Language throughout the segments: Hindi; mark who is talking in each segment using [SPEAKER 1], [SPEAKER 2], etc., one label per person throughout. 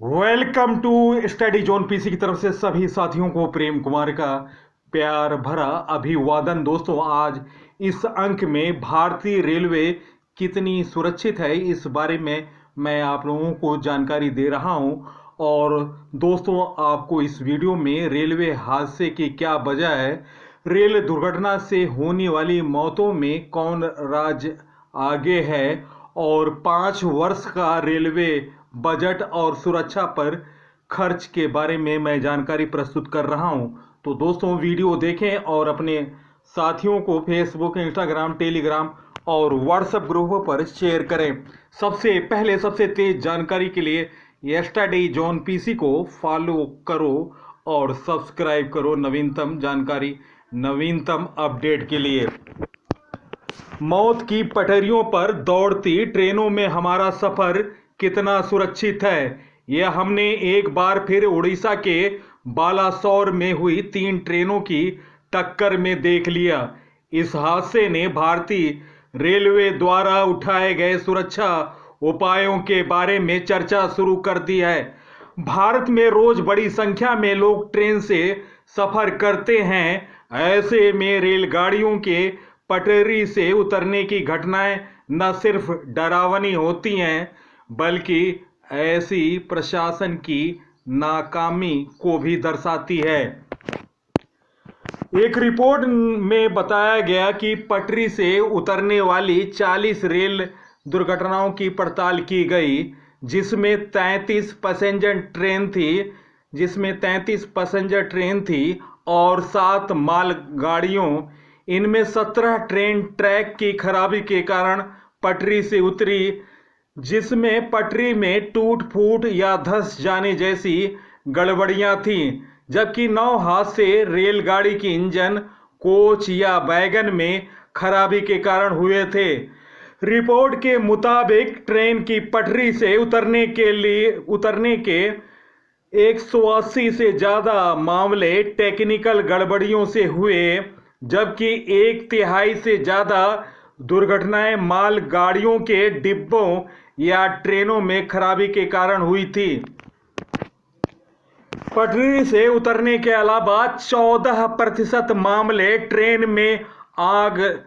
[SPEAKER 1] Welcome to study zone PC की तरफ से सभी साथियों को प्रेम कुमार का प्यार भरा अभिवादन। दोस्तों, आज इस अंक में भारतीय रेलवे कितनी सुरक्षित है इस बारे में मैं आप लोगों को जानकारी दे रहा हूं। और दोस्तों, आपको इस वीडियो में रेलवे हादसे की क्या वजह है, रेल दुर्घटना से होने वाली मौतों में कौन राज्य आगे है, और 5 वर्ष का रेलवे बजट और सुरक्षा पर खर्च के बारे में मैं जानकारी प्रस्तुत कर रहा हूं। तो दोस्तों, वीडियो देखें और अपने साथियों को फेसबुक, इंस्टाग्राम, टेलीग्राम और व्हाट्सएप ग्रुपों पर शेयर करें। सबसे पहले सबसे तेज जानकारी के लिए स्टडी जोन पीसी को फॉलो करो और सब्सक्राइब करो नवीनतम जानकारी, नवीनतम अपडेट के लिए। मौत की पटरियों पर दौड़ती ट्रेनों में हमारा सफर कितना सुरक्षित है, यह हमने एक बार फिर उड़ीसा के बालासोर में हुई 3 ट्रेनों की टक्कर में देख लिया। इस हादसे ने भारतीय रेलवे द्वारा उठाए गए सुरक्षा उपायों के बारे में चर्चा शुरू कर दी है। भारत में रोज बड़ी संख्या में लोग ट्रेन से सफर करते हैं। ऐसे में रेलगाड़ियों के पटरी से उतरने की घटनाएं न सिर्फ डरावनी होती हैं, बल्कि ऐसी प्रशासन की नाकामी को भी दर्शाती है। एक रिपोर्ट में बताया गया कि पटरी से उतरने वाली 40 रेल दुर्घटनाओं की पड़ताल की गई, जिसमें 33 पैसेंजर ट्रेन थी और 7 मालगाड़ियों। इनमें 17 ट्रेन ट्रैक की खराबी के कारण पटरी से उतरी, जिसमें पटरी में टूट फूट या धंस जाने जैसी गड़बड़ियां थीं, जबकि 9 हादसे रेलगाड़ी की इंजन, कोच या वैगन में खराबी के कारण हुए थे। रिपोर्ट के मुताबिक ट्रेन की पटरी से उतरने के 180 से ज़्यादा मामले टेक्निकल गड़बड़ियों से हुए, जबकि 1/3 से ज़्यादा दुर्घटनाएं मालगाड़ियों के डिब्बों या ट्रेनों में खराबी के कारण हुई थी। पटरी से उतरने के अलावा 14% मामले ट्रेन में आग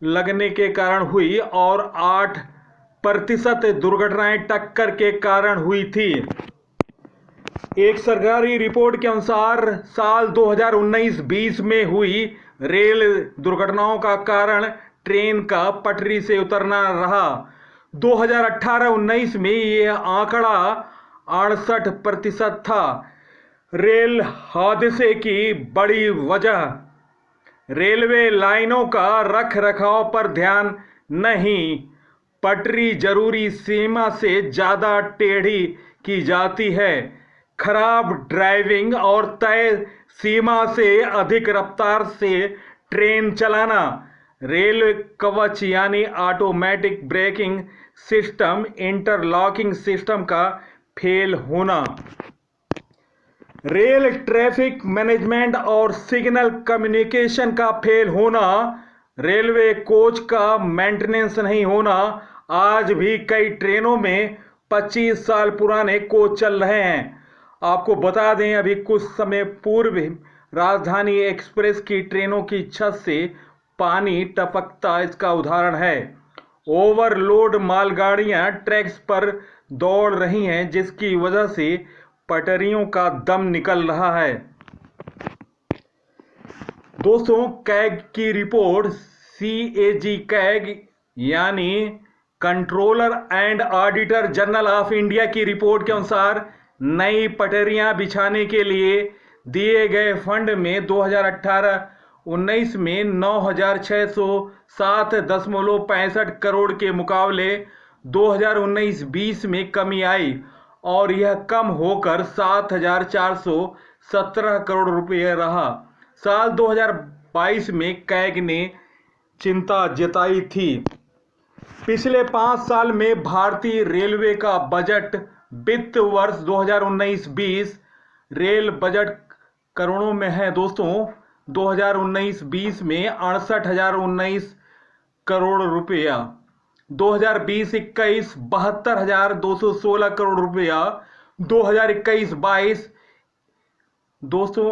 [SPEAKER 1] लगने के कारण हुई और 8% दुर्घटनाएं टक्कर के कारण हुई थी। एक सरकारी रिपोर्ट के अनुसार साल 2019-20 में हुई रेल दुर्घटनाओं का कारण ट्रेन का पटरी से उतरना रहा। 2018-19 में यह आंकड़ा 68% था। रेल हादसे की बड़ी वजह रेलवे लाइनों का रख रखाव पर ध्यान नहीं। पटरी जरूरी सीमा से ज़्यादा टेढ़ी की जाती है, खराब ड्राइविंग और तय सीमा से अधिक रफ्तार से ट्रेन चलाना, रेल कवच यानी automatic braking system, interlocking system का फेल होना, रेल ट्रैफिक मैनेजमेंट और सिग्नल कम्युनिकेशन का फेल होना, रेलवे कोच का मेंटेनेंस नहीं होना। आज भी कई ट्रेनों में 25 साल पुराने कोच चल रहे हैं। आपको बता दें, अभी कुछ समय पूर्व राजधानी एक्सप्रेस की ट्रेनों की छत से पानी टपकता इसका उदाहरण है। ओवरलोड मालगाड़ियां ट्रैक्स पर दौड़ रही हैं, जिसकी वजह से पटरियों का दम निकल रहा है। दोस्तों, कैग की रिपोर्ट, CAG कैग यानी controller and auditor general of India की रिपोर्ट के अनुसार नई पटरियां बिछाने के लिए दिए गए फंड में 2018-19 में 9,607.65 करोड़ के मुकाबले 2019-20 में कमी आई और यह कम होकर 7,417 करोड़ रुपये रहा। साल 2022 में कैग ने चिंता जताई थी। पिछले 5 साल में भारतीय रेलवे का बजट वित्त वर्ष 2019-20 रेल बजट करोड़ों में है। दोस्तों, 2019-20 में 68,019 करोड़ रुपया, 2020-21 72,216 करोड़ रुपया, 2021-22 दोस्तों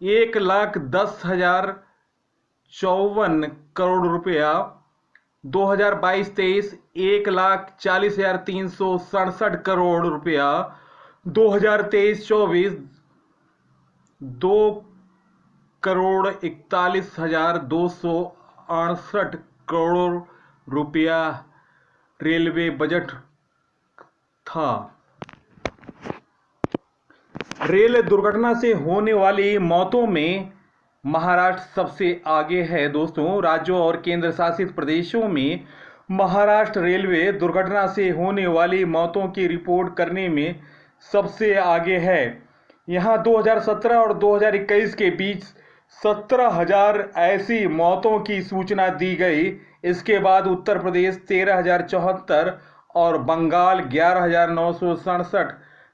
[SPEAKER 1] 1,10,54 रुपया। 2022-23 1,40,367 करोड़ रुपया। 2023-24 2,41,268 करोड़ रुपया रेलवे बजट था। रेल दुर्घटना से होने वाली मौतों में महाराष्ट्र सबसे आगे है। दोस्तों राज्यों और केंद्र शासित प्रदेशों में महाराष्ट्र रेलवे दुर्घटना से होने वाली मौतों की रिपोर्ट करने में सबसे आगे है। यहाँ 2017 और 2021 के बीच 17,000 ऐसी मौतों की सूचना दी गई। इसके बाद उत्तर प्रदेश 13,074 और बंगाल 11,967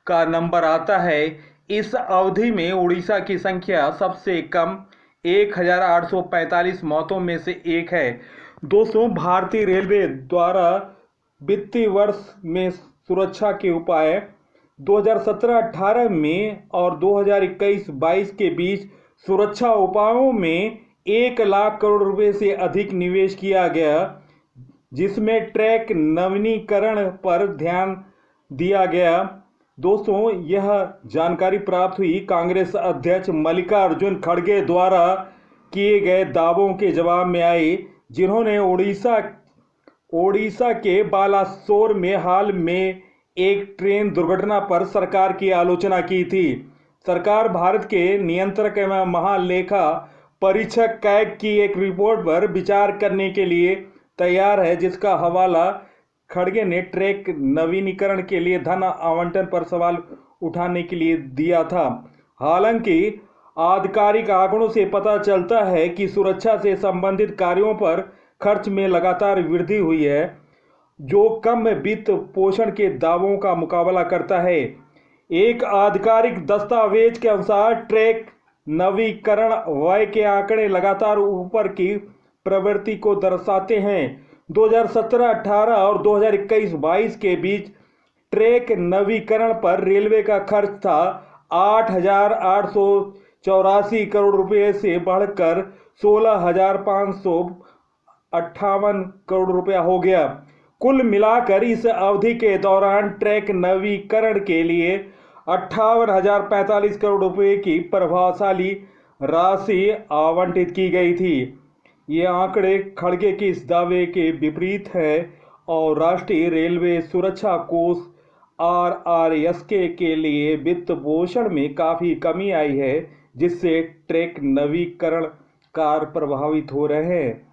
[SPEAKER 1] का नंबर आता है। इस अवधि में उड़ीसा की संख्या सबसे कम 1,845 मौतों में से एक है। दोस्तों भारतीय रेलवे द्वारा वित्तीय वर्ष में सुरक्षा के उपाय 2017-18 में और 2021-22 के बीच सुरक्षा उपायों में 1 लाख करोड़ रुपए से अधिक निवेश किया गया, जिसमें ट्रैक नवीनीकरण पर ध्यान दिया गया। दोस्तों यह जानकारी प्राप्त हुई कांग्रेस अध्यक्ष मल्लिकार्जुन खड़गे द्वारा किए गए दावों के जवाब में आई, जिन्होंने ओडिशा के बालासोर में हाल में एक ट्रेन दुर्घटना पर सरकार की आलोचना की थी। सरकार भारत के नियंत्रक एवं महालेखा परीक्षक कैग की एक रिपोर्ट पर विचार करने के लिए तैयार है, जिसका हवाला खड़गे ने ट्रैक नवीनीकरण के लिए धन आवंटन पर सवाल उठाने के लिए दिया था। हालांकि आधिकारिक आंकड़ों से पता चलता है कि सुरक्षा से संबंधित कार्यों पर खर्च में लगातार वृद्धि हुई है, जो कम वित्त पोषण के दावों का मुकाबला करता है। एक आधिकारिक दस्तावेज के अनुसार ट्रैक नवीकरण व्यय के आंकड़े लगातार ऊपर की प्रवृत्ति को दर्शाते हैं। 2017-18 और 2021-22 के बीच ट्रैक नवीकरण पर रेलवे का खर्च था 8,884 करोड़ रुपए से बढ़कर 16,558 करोड़ रुपया हो गया। कुल मिलाकर इस अवधि के दौरान ट्रैक नवीकरण के लिए 58,045 करोड़ रुपए की प्रभावशाली राशि आवंटित की गई थी। ये आंकड़े खड़गे के इस दावे के विपरीत है और राष्ट्रीय रेलवे सुरक्षा कोष RRSK के लिए वित्त पोषण में काफ़ी कमी आई है, जिससे ट्रैक नवीकरण कार्य प्रभावित हो रहे हैं।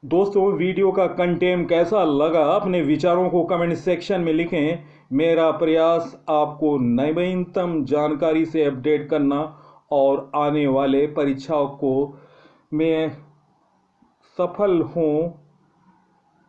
[SPEAKER 1] दोस्तों वीडियो का कंटेंट कैसा लगा अपने विचारों को कमेंट सेक्शन में लिखें। मेरा प्रयास आपको नवीनतम जानकारी से अपडेट करना और आने वाले परीक्षाओं को मैं सफल हूँ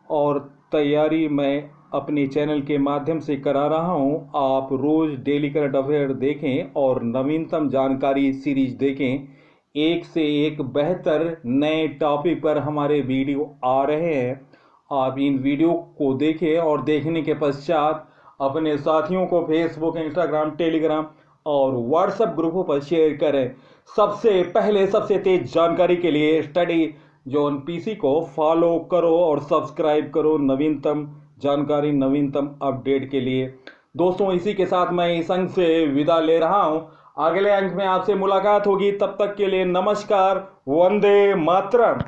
[SPEAKER 1] और तैयारी मैं अपने चैनल के माध्यम से करा रहा हूँ। आप रोज़ डेली करंट अफेयर देखें और नवीनतम जानकारी सीरीज देखें। एक से एक बेहतर नए टॉपिक पर हमारे वीडियो आ रहे हैं। आप इन वीडियो को देखें और देखने के पश्चात अपने साथियों को फेसबुक, इंस्टाग्राम, टेलीग्राम और व्हाट्सएप ग्रुपों पर शेयर करें। सबसे पहले सबसे तेज जानकारी के लिए स्टडी जोन पीसी को फॉलो करो और सब्सक्राइब करो नवीनतम जानकारी, नवीनतम अपडेट के लिए। दोस्तों इसी के साथ मैं इस अंक से विदा ले रहा हूं। अगले अंक में आपसे मुलाकात होगी। तब तक के लिए नमस्कार, वंदे मातरम।